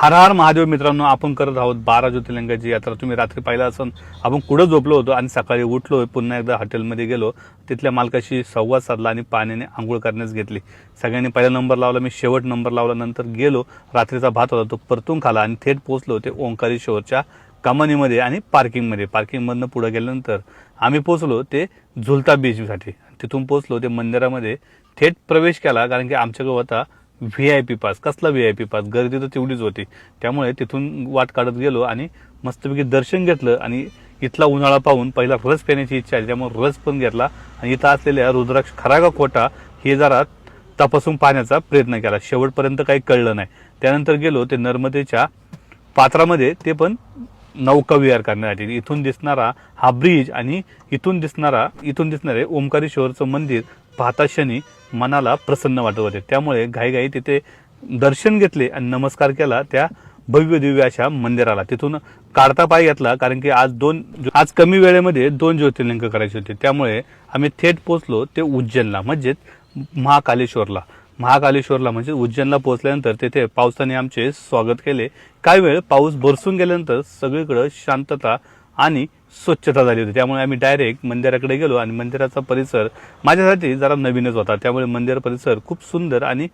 हर हर महादेव मित्रांनो, आपण करत आहोत 12 ज्योतिर्लिंगाची यात्रा. तुम्ही रात्री पाहिला असून आपण कुठं झोपलो होतो आणि सकाळी उठलो, पुन्हा एकदा हॉटेलमध्ये गेलो, तिथल्या मालकाशी संवाद साधला आणि पाण्याने आंघोळ करण्यास घेतली. सगळ्यांनी पहिला नंबर लावला, मी शेवट नंबर लावला. नंतर गेलो, रात्रीचा भात होता तो परतून खाला आणि थेट पोहोचलो ते ओंकारेश्वरच्या कमानीमध्ये आणि पार्किंगमध्ये. पार्किंगमधनं पुढे गेल्यानंतर आम्ही पोहोचलो ते झुलता बीचसाठी. तिथून पोहोचलो ते मंदिरामध्ये, थेट प्रवेश केला, कारण की आमच्याकडे होता VIP पास. कसला VIP पास, गर्दी तर तेवढीच होती. त्यामुळे तिथून वाट काढत गेलो आणि मस्तपैकी दर्शन घेतलं. आणि इथला उन्हाळा पाहून पहिला रस पिण्याची इच्छा आली, त्यामुळे रस पण घेतला. आणि इथं असलेल्या रुद्राक्ष खरा का खोटा हे जरा तपासून पाहण्याचा प्रयत्न केला. शेवटपर्यंत काही कळलं नाही. त्यानंतर गेलो ते नर्मदेच्या पात्रामध्ये, ते पण नौका विहार करण्यासाठी. इथून दिसणारा हा ब्रिज आणि इथून दिसणारे ओंकारेश्वरचं मंदिर पाहता क्षणी मनाला प्रसन्न वाटत होते. त्यामुळे घाईघाई तिथे दर्शन घेतले आणि नमस्कार केला त्या भव्य दिव्य अशा मंदिराला. तिथून काढता पाय घेतला, कारण की आज कमी वेळेमध्ये 2 ज्योतिर्लिंग करायचे होते. त्यामुळे आम्ही थेट पोहोचलो ते उज्जैनला, म्हणजे महाकालेश्वरला म्हणजे उज्जैनला पोहोचल्यानंतर तिथे पावसाने आमचे स्वागत केले. काही वेळ पाऊस बरसून गेल्यानंतर सगळीकडे शांतता आणि स्वच्छता झाली होती. त्यामुळे आम्ही डायरेक्ट मंदिराकडे गेलो आणि मंदिराचा परिसर माझ्यासाठी जरा नवीनच होता. त्यामुळे मंदिर परिसर खूप सुंदर आणि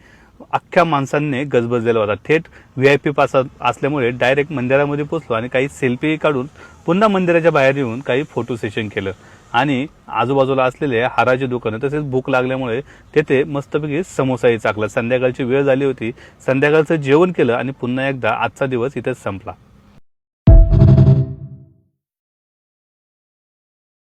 अख्ख्या माणसांनी गजबजलेला होता. थेट VIP पास असल्यामुळे डायरेक्ट मंदिरामध्ये पोहोचलो आणि काही सेल्फी काढून पुन्हा मंदिराच्या बाहेर येऊन काही फोटो सेशन केलं. आणि आजूबाजूला असलेले हाराचे दुकानं, तसेच भूक लागल्यामुळे तेथे मस्तपैकी समोसाही चाकला. संध्याकाळची वेळ झाली होती, संध्याकाळचं जेवण केलं आणि पुन्हा एकदा आजचा दिवस इथेच संपला.